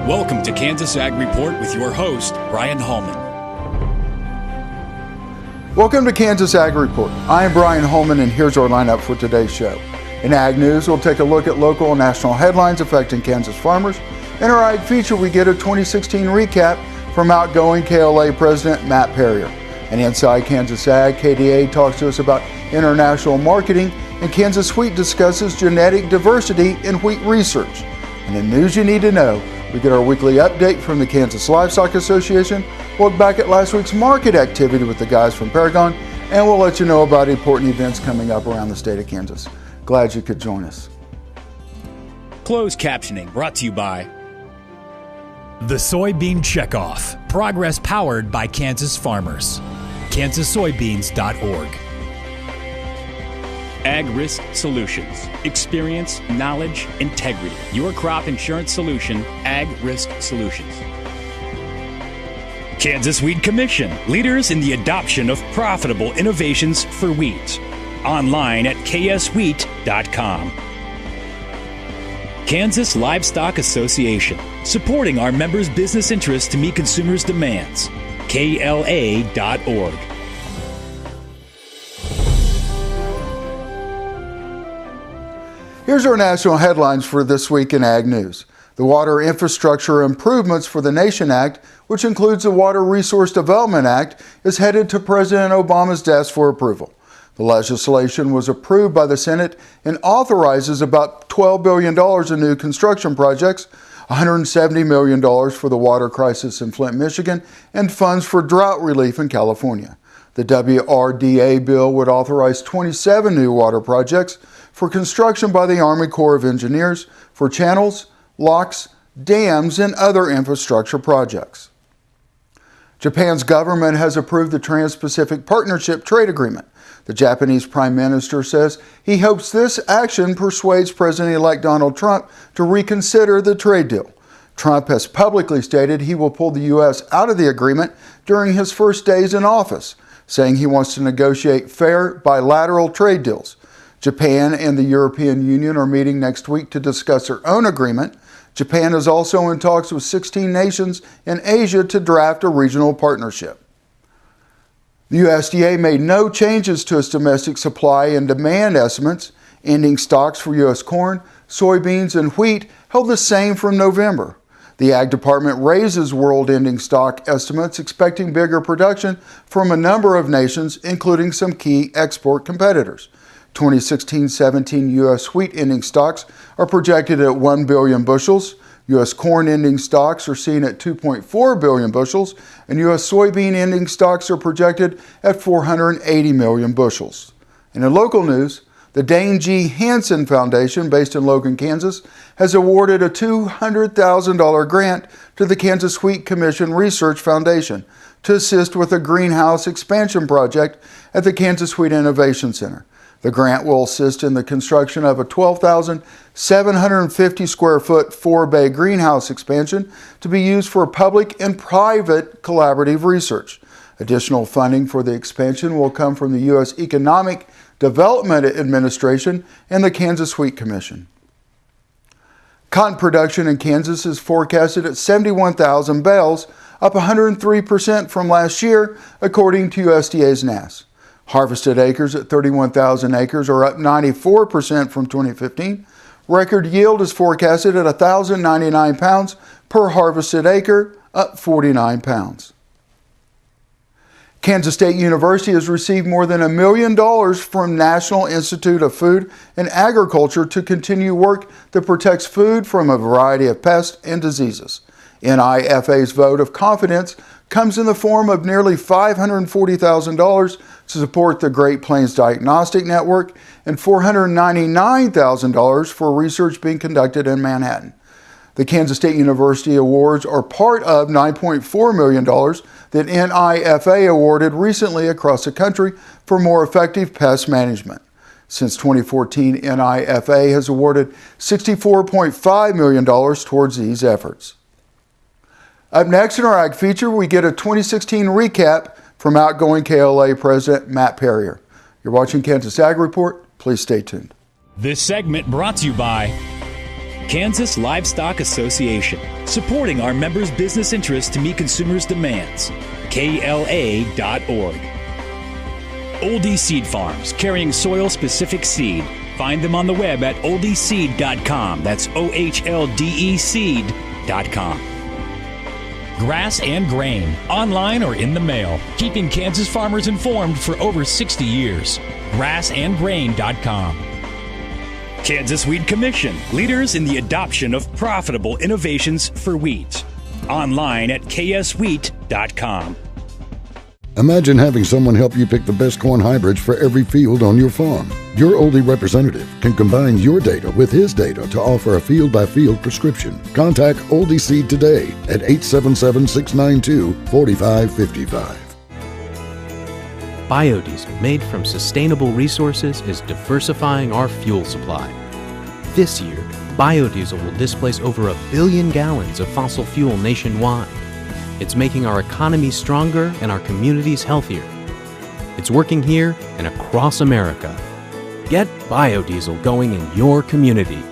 Welcome to Kansas Ag Report with your host, Brian Holman. Welcome to Kansas Ag Report. I am Brian Holman, and here's our lineup for today's show. In Ag News, we'll take a look at local and national headlines affecting Kansas farmers. In our Ag Feature, we get a 2016 recap from outgoing KLA President Matt Perrier. And inside Kansas Ag, KDA talks to us about international marketing, and Kansas Wheat discusses genetic diversity in wheat research. And in news you need to know, we get our weekly update from the Kansas Livestock Association. We'll look back at last week's market activity with the guys from Paragon, and we'll let you know about important events coming up around the state of Kansas. Glad you could join us. Closed captioning brought to you by The Soybean Checkoff. Progress powered by Kansas farmers. KansasSoybeans.org. Ag Risk Solutions. Experience, knowledge, integrity. Your crop insurance solution, Ag Risk Solutions. Kansas Wheat Commission. Leaders in the adoption of profitable innovations for wheat. Online at kswheat.com. Kansas Livestock Association. Supporting our members' business interests to meet consumers' demands. KLA.org. Here's our national headlines for this week in Ag News. The Water Infrastructure Improvements for the Nation Act, which includes the Water Resource Development Act, is headed to President Obama's desk for approval. The legislation was approved by the Senate and authorizes about $12 billion in new construction projects, $170 million for the water crisis in Flint, Michigan, and funds for drought relief in California. The WRDA bill would authorize 27 new water projects for construction by the Army Corps of Engineers for channels, locks, dams, and other infrastructure projects. Japan's government has approved the Trans-Pacific Partnership Trade Agreement. The Japanese Prime Minister says he hopes this action persuades President-elect Donald Trump to reconsider the trade deal. Trump has publicly stated he will pull the U.S. out of the agreement during his first days in office, saying he wants to negotiate fair bilateral trade deals. Japan and the European Union are meeting next week to discuss their own agreement. Japan is also in talks with 16 nations in Asia to draft a regional partnership. The USDA made no changes to its domestic supply and demand estimates. Ending stocks for U.S. corn, soybeans, and wheat held the same from November. The Ag Department raises world ending stock estimates, expecting bigger production from a number of nations, including some key export competitors. 2016-17 U.S. wheat ending stocks are projected at 1 billion bushels. U.S. corn ending stocks are seen at 2.4 billion bushels, and U.S. soybean ending stocks are projected at 480 million bushels. And in local news, the Dane G. Hansen Foundation, based in Logan, Kansas, has awarded a $200,000 grant to the Kansas Wheat Commission Research Foundation to assist with a greenhouse expansion project at the Kansas Wheat Innovation Center. The grant will assist in the construction of a 12,750 square foot 4-bay greenhouse expansion to be used for public and private collaborative research. Additional funding for the expansion will come from the U.S. Economic Development Administration and the Kansas Wheat Commission. Cotton production in Kansas is forecasted at 71,000 bales, up 103% from last year, according to USDA's NASS. Harvested acres at 31,000 acres are up 94% from 2015. Record yield is forecasted at 1,099 pounds per harvested acre, up 49 pounds. Kansas State University has received more than $1 million from National Institute of Food and Agriculture to continue work that protects food from a variety of pests and diseases. NIFA's vote of confidence comes in the form of nearly $540,000 to support the Great Plains Diagnostic Network and $499,000 for research being conducted in Manhattan. The Kansas State University Awards are part of $9.4 million that NIFA awarded recently across the country for more effective pest management. Since 2014, NIFA has awarded $64.5 million towards these efforts. Up next in our Ag Feature, we get a 2016 recap from outgoing KLA President Matt Perrier. You're watching Kansas Ag Report. Please stay tuned. This segment brought to you by Kansas Livestock Association, supporting our members' business interests to meet consumers' demands. KLA.org. Oldie Seed Farms, carrying soil-specific seed. Find them on the web at oldieseed.com. That's OHLDE seed.com. Grass and Grain, online or in the mail, keeping Kansas farmers informed for over 60 years. Grassandgrain.com. Kansas Wheat Commission, leaders in the adoption of profitable innovations for wheat. Online at kswheat.com. Imagine having someone help you pick the best corn hybrids for every field on your farm. Your Oldie representative can combine your data with his data to offer a field-by-field prescription. Contact Oldie Seed today at 877-692-4555. Biodiesel made from sustainable resources is diversifying our fuel supply. This year, biodiesel will displace over 1 billion gallons of fossil fuel nationwide. It's making our economy stronger and our communities healthier. It's working here and across America. Get biodiesel going in your community.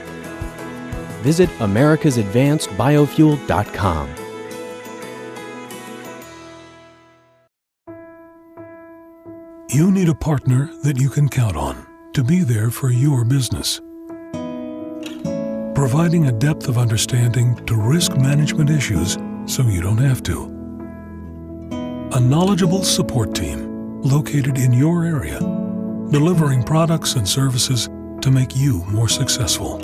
Visit americasadvancedbiofuel.com. You need a partner that you can count on to be there for your business, providing a depth of understanding to risk management issues so you don't have to. A knowledgeable support team located in your area, delivering products and services to make you more successful.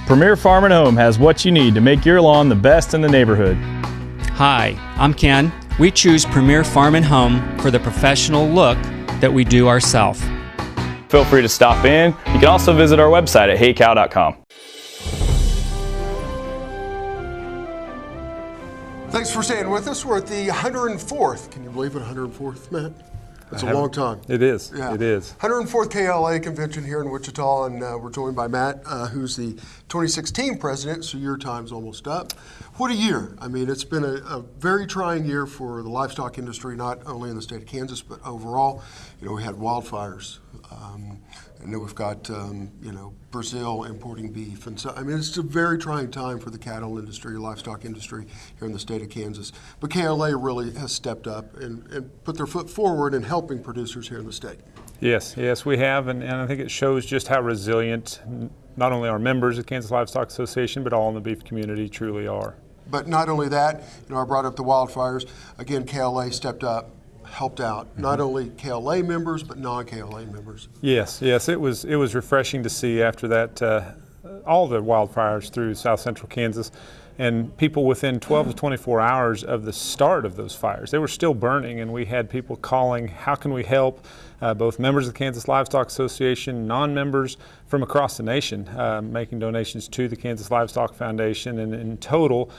Premier Farm and Home has what you need to make your lawn the best in the neighborhood. Hi, I'm Ken. We choose Premier Farm and Home for the professional look that we do ourselves. Feel free to stop in. You can also visit our website at heycow.com. Thanks for staying with us. We're at the 104th. Can you believe it, 104th, Matt? That's a long time. It is. Yeah. It is. 104th KLA convention here in Wichita, and we're joined by Matt, who's the 2016 president, so your time's almost up. What a year. I mean, it's been a very trying year for the livestock industry, not only in the state of Kansas, but overall. You know, we had wildfires. And then we've got, Brazil importing beef. And so, I mean, it's a very trying time for the cattle industry, livestock industry here in the state of Kansas. But KLA really has stepped up and put their foot forward in helping producers here in the state. Yes, we have. And I think it shows just how resilient not only our members of Kansas Livestock Association, but all in the beef community truly are. But not only that, I brought up the wildfires. Again, KLA stepped up, helped out, not only KLA members, but non-KLA members. Yes, it was refreshing to see after that, all the wildfires through south central Kansas, and people within 12 to 24 hours of the start of those fires. They were still burning, and we had people calling, how can we help? Both members of the Kansas Livestock Association, non-members from across the nation, making donations to the Kansas Livestock Foundation. And in total,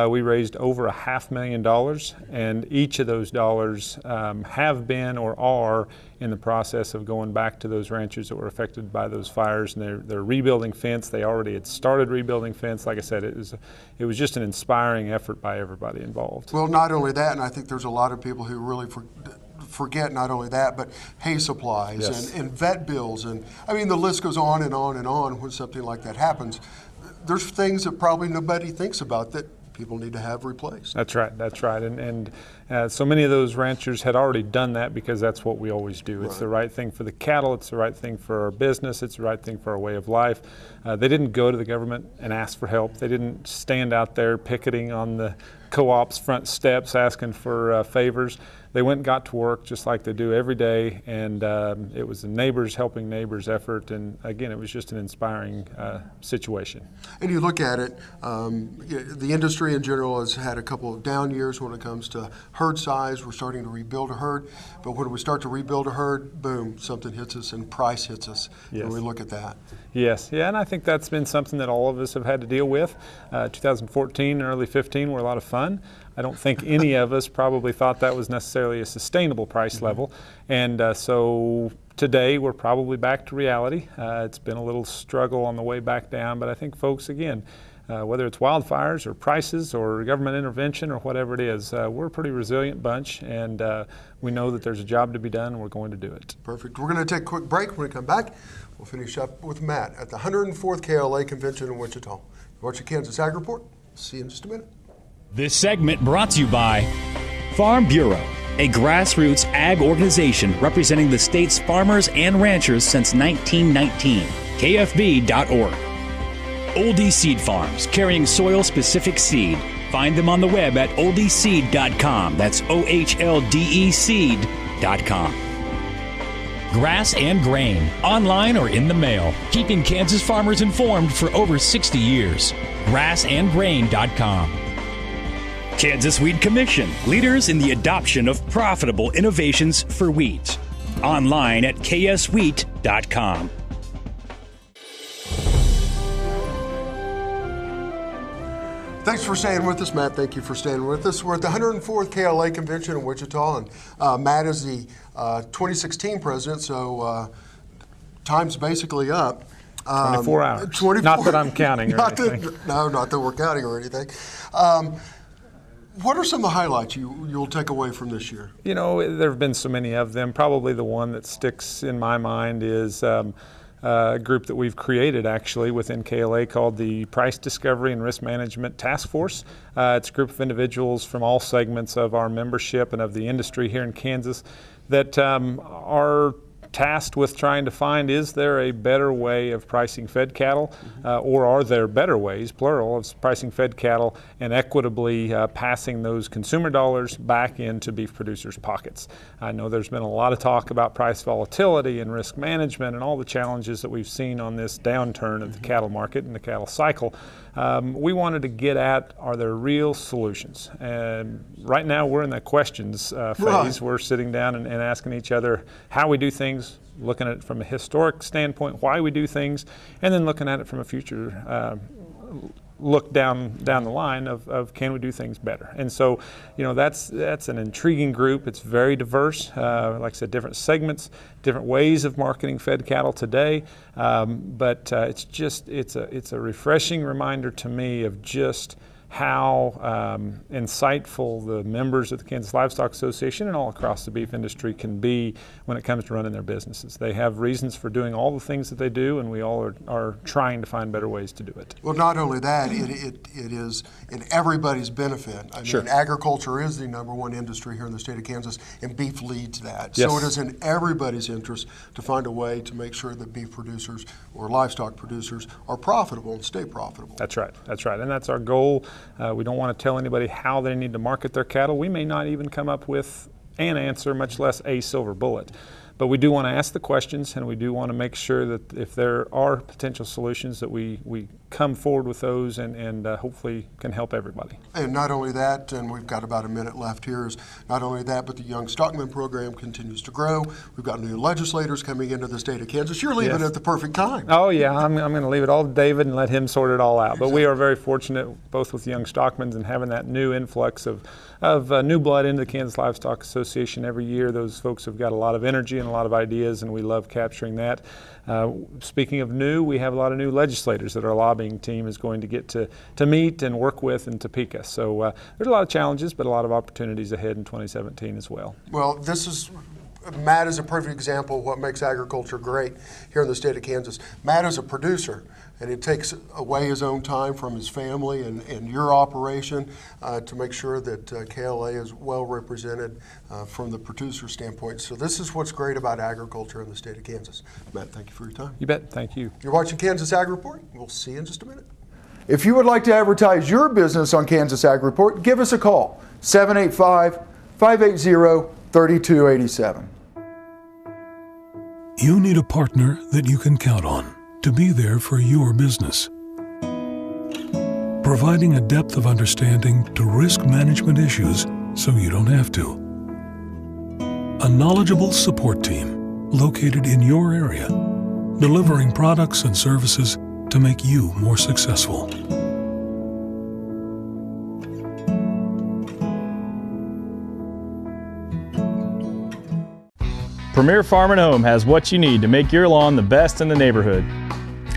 we raised over $500,000, and each of those dollars have been or are in the process of going back to those ranchers that were affected by those fires, and they're rebuilding fence. They already had started rebuilding fence. Like I said, it was just an inspiring effort by everybody involved. Well, not only that, and I think there's a lot of people who really forget not only that, but hay supplies, yes, and vet bills, and I mean the list goes on and on and on when something like that happens. There's things that probably nobody thinks about that people need to have replaced. That's right, and so many of those ranchers had already done that because that's what we always do. It's the right thing for the cattle, it's the right thing for our business, it's the right thing for our way of life. They didn't go to the government and ask for help. They didn't stand out there picketing on the co-op's front steps asking for favors. They went and got to work just like they do every day, and it was a neighbors helping neighbors effort, and again, it was just an inspiring situation. And you look at it, the industry in general has had a couple of down years when it comes to herd size. We're starting to rebuild a herd, but when we start to rebuild a herd, boom, something hits us and price hits us, when we look at that. Yes, and I think that's been something that all of us have had to deal with. 2014 and early 15 were a lot of fun. I don't think any of us probably thought that was necessarily a sustainable price level. And so today we're probably back to reality. It's been a little struggle on the way back down, but I think folks, again, whether it's wildfires or prices or government intervention or whatever it is. We're a pretty resilient bunch, and we know that there's a job to be done, and we're going to do it. Perfect. We're going to take a quick break. When we come back, we'll finish up with Matt at the 104th KLA Convention in Wichita. Watch the Kansas Ag Report. See you in just a minute. This segment brought to you by Farm Bureau, a grassroots ag organization representing the state's farmers and ranchers since 1919. KFB.org. Oldie Seed Farms, carrying soil-specific seed. Find them on the web at oldieseed.com. That's OHLDE seed.com. Grass and Grain, online or in the mail, keeping Kansas farmers informed for over 60 years. grassandgrain.com. Kansas Weed Commission, leaders in the adoption of profitable innovations for wheat. Online at kswheat.com. Thanks for staying with us, Matt. Thank you for staying with us. We're at the 104th KLA Convention in Wichita, and Matt is the 2016 president, so time's basically up. 24 hours. 24. Not that I'm counting or anything. Not that we're counting or anything. What are some of the highlights you'll take away from this year? You know, there have been so many of them. Probably the one that sticks in my mind is a group that we've created actually within KLA called the Price Discovery and Risk Management Task Force. It's a group of individuals from all segments of our membership and of the industry here in Kansas that are tasked with trying to find, is there a better way of pricing fed cattle, or are there better ways, plural, of pricing fed cattle and equitably passing those consumer dollars back into beef producers' pockets. I know there's been a lot of talk about price volatility and risk management and all the challenges that we've seen on this downturn of the cattle market and the cattle cycle. We wanted to get at, are there real solutions? And right now we're in that questions phase. Right. We're sitting down and asking each other how we do things, looking at it from a historic standpoint, why we do things, and then looking at it from a future look down the line of can we do things better. And so, you know, that's an intriguing group. It's very diverse, like I said, different segments, different ways of marketing fed cattle today, but it's a refreshing reminder to me of just how insightful the members of the Kansas Livestock Association and all across the beef industry can be when it comes to running their businesses. They have reasons for doing all the things that they do, and we all are trying to find better ways to do it. Well, not only that, it is in everybody's benefit. I mean, agriculture is the #1 industry here in the state of Kansas, and beef leads that. Yes. So it is in everybody's interest to find a way to make sure that beef producers or livestock producers are profitable and stay profitable. That's right. And that's our goal. We don't want to tell anybody how they need to market their cattle. We may not even come up with an answer, much less a silver bullet. But we do want to ask the questions, and we do want to make sure that if there are potential solutions that we come forward with those and hopefully can help everybody. And not only that, and we've got about a minute left here, is not only that, but the Young Stockman program continues to grow. We've got new legislators coming into the state of Kansas. You're leaving at the perfect time. Oh yeah, I'm going to leave it all to David and let him sort it all out. Exactly. But we are very fortunate both with Young Stockmans and having that new influx of new blood into the Kansas Livestock Association every year. Those folks have got a lot of energy and a lot of ideas, and we love capturing that. Speaking of new, we have a lot of new legislators that our lobbying team is going to get to meet and work with in Topeka. So there's a lot of challenges, but a lot of opportunities ahead in 2017 as well. Well, Matt is a perfect example of what makes agriculture great here in the state of Kansas. Matt is a producer, and it takes away his own time from his family and your operation to make sure that KLA is well represented from the producer standpoint. So this is what's great about agriculture in the state of Kansas. Matt, thank you for your time. You bet. Thank you. You're watching Kansas Ag Report. We'll see you in just a minute. If you would like to advertise your business on Kansas Ag Report, give us a call, 785-580-3287. You need a partner that you can count on to be there for your business. Providing a depth of understanding to risk management issues so you don't have to. A knowledgeable support team located in your area, delivering products and services to make you more successful. Premier Farm & Home has what you need to make your lawn the best in the neighborhood.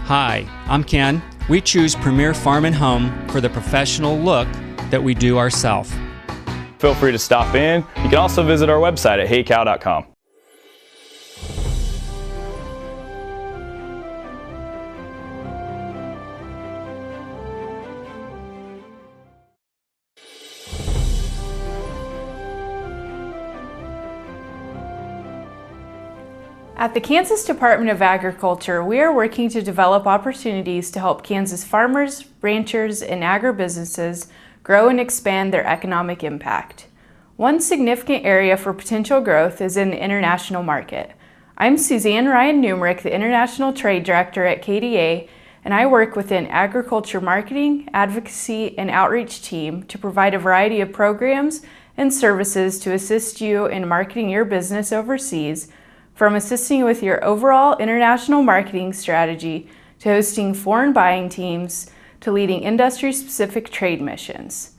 Hi, I'm Ken. we choose Premier Farm and Home for the professional look that we do ourselves. Feel free to stop in. You can also visit our website at heycow.com. At the Kansas Department of Agriculture, we are working to develop opportunities to help Kansas farmers, ranchers, and agribusinesses grow and expand their economic impact. One significant area for potential growth is in the international market. I'm Suzanne Ryan Numerick, the International Trade Director at KDA, and I work within Agriculture Marketing, Advocacy, and Outreach team to provide a variety of programs and services to assist you in marketing your business overseas, from assisting with your overall international marketing strategy to hosting foreign buying teams to leading industry-specific trade missions.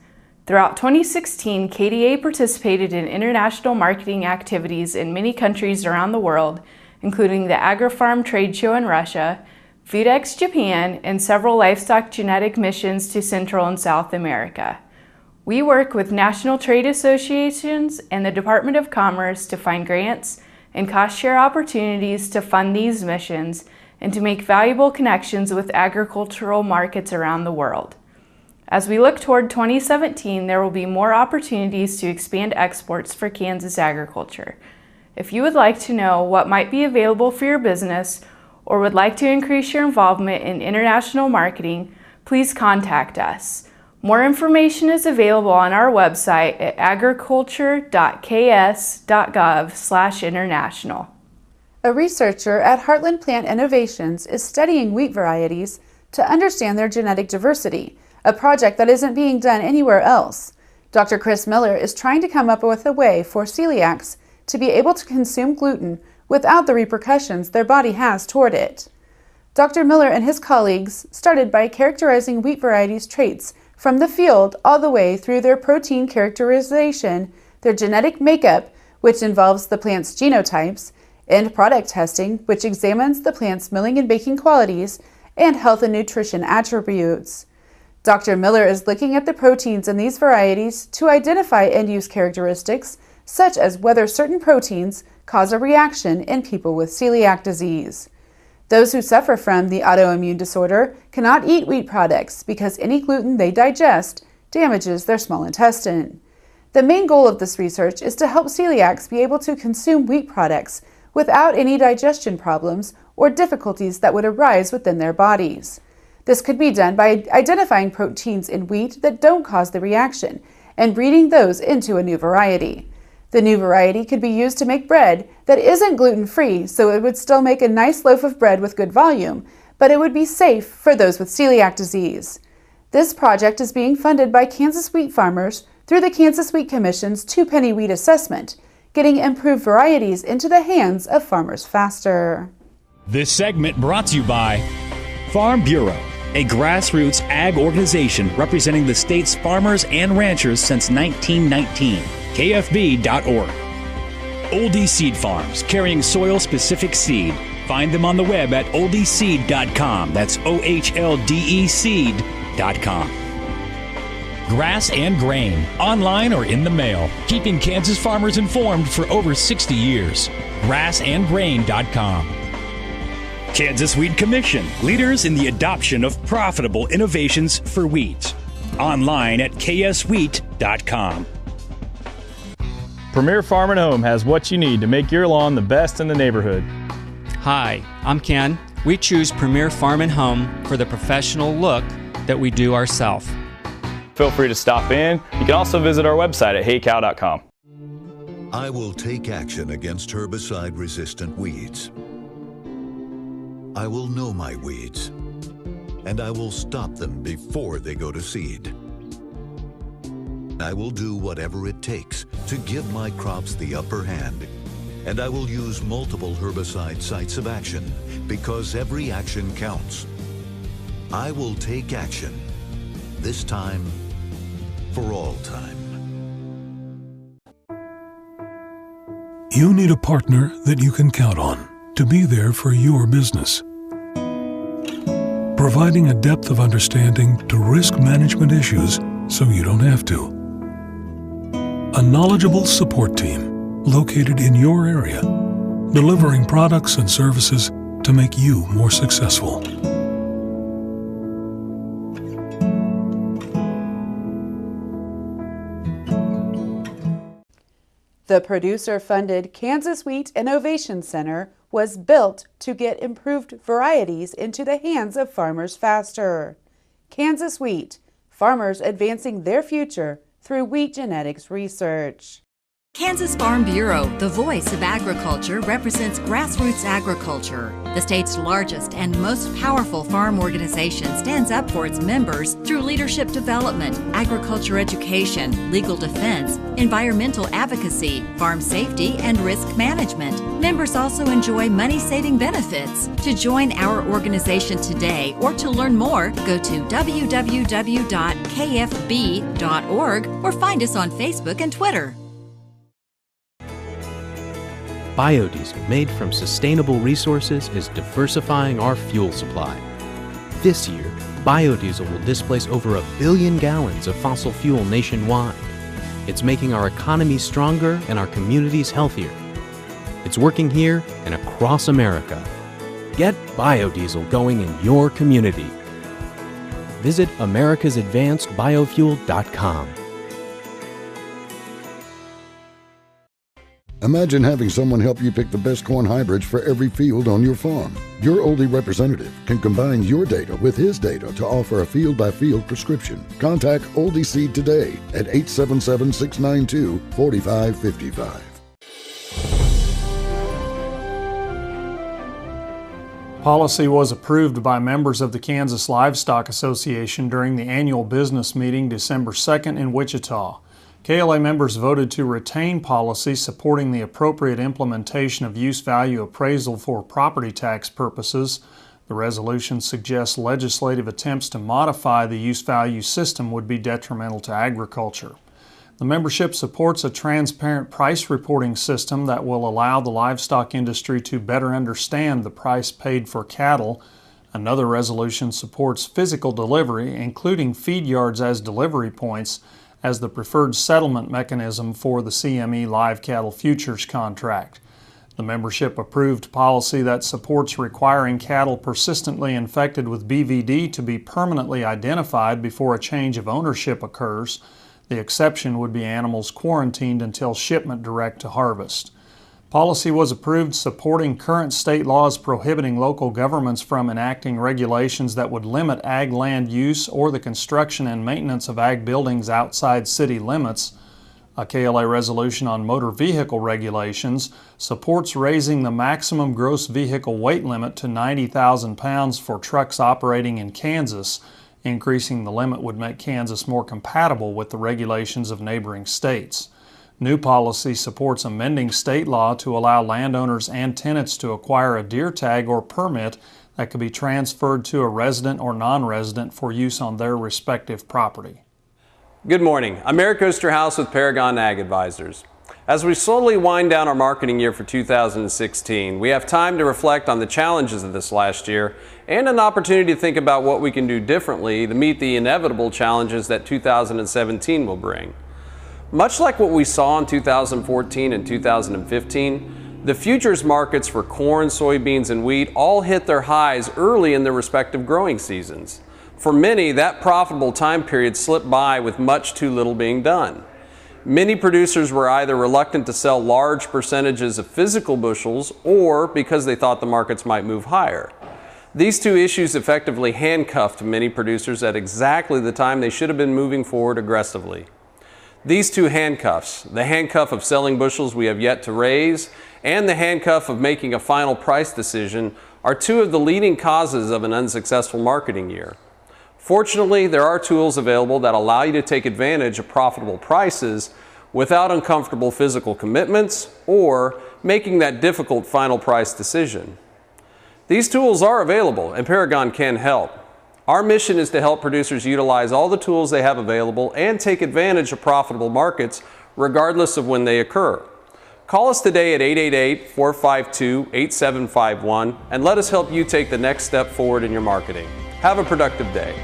Throughout 2016, KDA participated in international marketing activities in many countries around the world, including the AgriFarm trade show in Russia, FoodX Japan, and several livestock genetic missions to Central and South America. We work with national trade associations and the Department of Commerce to find grants and cost-share opportunities to fund these missions and to make valuable connections with agricultural markets around the world. As we look toward 2017, there will be more opportunities to expand exports for Kansas agriculture. If you would like to know what might be available for your business or would like to increase your involvement in international marketing, please contact us. More information is available on our website at agriculture.ks.gov/international. A researcher at Heartland Plant Innovations is studying wheat varieties to understand their genetic diversity, a project that isn't being done anywhere else. Dr. Chris Miller is trying to come up with a way for celiacs to be able to consume gluten without the repercussions their body has toward it. Dr. Miller and his colleagues started by characterizing wheat varieties' traits from the field all the way through their protein characterization, their genetic makeup, which involves the plant's genotypes, and product testing, which examines the plant's milling and baking qualities, and health and nutrition attributes. Dr. Miller is looking at the proteins in these varieties to identify end-use characteristics, such as whether certain proteins cause a reaction in people with celiac disease. Those who suffer from the autoimmune disorder cannot eat wheat products because any gluten they digest damages their small intestine. The main goal of this research is to help celiacs be able to consume wheat products without any digestion problems or difficulties that would arise within their bodies. This could be done by identifying proteins in wheat that don't cause the reaction and breeding those into a new variety. The new variety could be used to make bread that isn't gluten-free, so it would still make a nice loaf of bread with good volume, but it would be safe for those with celiac disease. This project is being funded by Kansas wheat farmers through the Kansas Wheat Commission's 2-penny wheat assessment, getting improved varieties into the hands of farmers faster. This segment brought to you by Farm Bureau, a grassroots ag organization representing the state's farmers and ranchers since 1919. KFB.org. Oldie Seed Farms, carrying soil-specific seed. Find them on the web at oldieseed.com. That's OHLDE seed.com. Grass and Grain, online or in the mail. Keeping Kansas farmers informed for over 60 years. grassandgrain.com. Kansas Wheat Commission, leaders in the adoption of profitable innovations for wheat. Online at kswheat.com. Premier Farm and Home has what you need to make your lawn the best in the neighborhood. Hi, I'm Ken. We choose Premier Farm and Home for the professional look that we do ourselves. Feel free to stop in. You can also visit our website at heycow.com. I will take action against herbicide-resistant weeds. I will know my weeds, and I will stop them before they go to seed. I will do whatever it takes to give my crops the upper hand, and I will use multiple herbicide sites of action because every action counts. I will take action, this time for all time. You need a partner that you can count on to be there for your business. providing a depth of understanding to risk management issues so you don't have to. A knowledgeable support team located in your area, delivering products and services to make you more successful. The producer-funded Kansas Wheat Innovation Center was built to get improved varieties into the hands of farmers faster. Kansas Wheat, farmers advancing their future through wheat genetics research. Kansas Farm Bureau, the voice of agriculture, represents grassroots agriculture. The state's largest and most powerful farm organization stands up for its members through leadership development, agriculture education, legal defense, environmental advocacy, farm safety, and risk management. Members also enjoy money-saving benefits. To join our organization today or to learn more, go to www.kfb.org or find us on Facebook and Twitter. Biodiesel made from sustainable resources is diversifying our fuel supply. This year, biodiesel will displace over 1 billion gallons of fossil fuel nationwide. It's making our economy stronger and our communities healthier. It's working here and across America. Get biodiesel going in your community. Visit americasadvancedbiofuel.com. Imagine having someone help you pick the best corn hybrids for every field on your farm. Your Oldie representative can combine your data with his data to offer a field-by-field prescription. Contact Oldie Seed today at 877-692-4555. Policy was approved by members of the Kansas Livestock Association during the annual business meeting December 2nd in Wichita. KLA members voted to retain policy supporting the appropriate implementation of use value appraisal for property tax purposes. The resolution suggests legislative attempts to modify the use value system would be detrimental to agriculture. The membership supports a transparent price reporting system that will allow the livestock industry to better understand the price paid for cattle. Another resolution supports physical delivery, including feed yards as delivery points, as the preferred settlement mechanism for the CME live cattle futures contract. The membership approved policy that supports requiring cattle persistently infected with BVD to be permanently identified before a change of ownership occurs. The exception would be animals quarantined until shipment direct to harvest. Policy was approved supporting current state laws prohibiting local governments from enacting regulations that would limit ag land use or the construction and maintenance of ag buildings outside city limits. A KLA resolution on motor vehicle regulations supports raising the maximum gross vehicle weight limit to 90,000 pounds for trucks operating in Kansas. Increasing the limit would make Kansas more compatible with the regulations of neighboring states. New policy supports amending state law to allow landowners and tenants to acquire a deer tag or permit that could be transferred to a resident or non-resident for use on their respective property. Good morning. I'm Eric Osterhaus with Paragon Ag Advisors. As we slowly wind down our marketing year for 2016, we have time to reflect on the challenges of this last year and an opportunity to think about what we can do differently to meet the inevitable challenges that 2017 will bring. Much like what we saw in 2014 and 2015, the futures markets for corn, soybeans, and wheat all hit their highs early in their respective growing seasons. For many, that profitable time period slipped by with much too little being done. Many producers were either reluctant to sell large percentages of physical bushels or because they thought the markets might move higher. These two issues effectively handcuffed many producers at exactly the time they should have been moving forward aggressively. These two handcuffs, the handcuff of selling bushels we have yet to raise and the handcuff of making a final price decision, are two of the leading causes of an unsuccessful marketing year. Fortunately, there are tools available that allow you to take advantage of profitable prices without uncomfortable physical commitments or making that difficult final price decision. These tools are available and Paragon can help. Our mission is to help producers utilize all the tools they have available and take advantage of profitable markets regardless of when they occur. Call us today at 888-452-8751 and let us help you take the next step forward in your marketing. Have a productive day.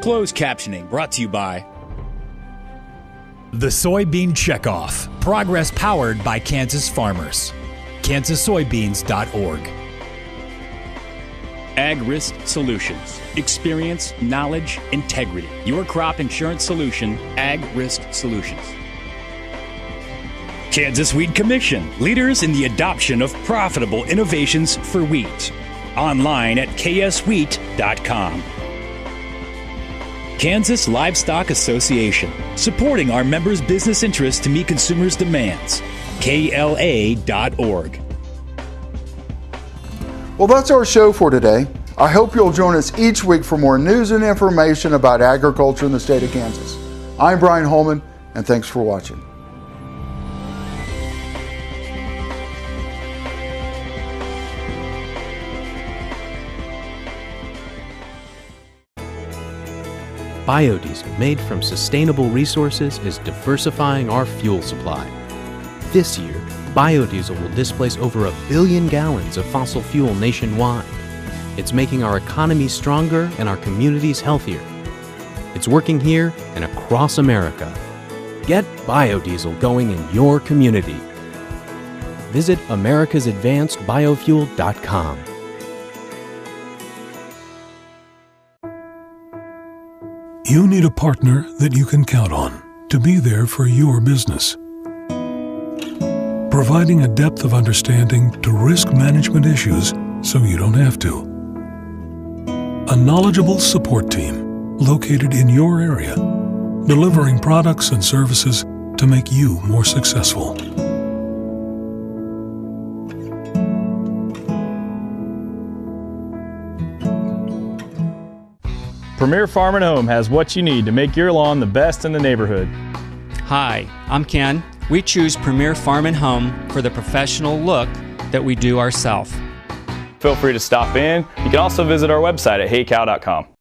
Closed captioning brought to you by The Soybean Checkoff. Progress powered by Kansas farmers. KansasSoybeans.org. Ag Risk Solutions. Experience, knowledge, integrity. Your crop insurance solution, Ag Risk Solutions. Kansas Wheat Commission. Leaders in the adoption of profitable innovations for wheat. Online at kswheat.com. Kansas Livestock Association, supporting our members' business interests to meet consumers' demands. KLA.org. Well, that's our show for today. I hope you'll join us each week for more news and information about agriculture in the state of Kansas. I'm Brian Holman, and thanks for watching. Biodiesel made from sustainable resources is diversifying our fuel supply. This year, biodiesel will displace over 1 billion gallons of fossil fuel nationwide. It's making our economy stronger and our communities healthier. It's working here and across America. Get biodiesel going in your community. Visit americasadvancedbiofuel.com. You need a partner that you can count on to be there for your business. Providing a depth of understanding to risk management issues so you don't have to. A knowledgeable support team located in your area, delivering products and services to make you more successful. Premier Farm and Home has what you need to make your lawn the best in the neighborhood. Hi, I'm Ken. We choose Premier Farm and Home for the professional look that we do ourselves. Feel free to stop in. You can also visit our website at heycow.com.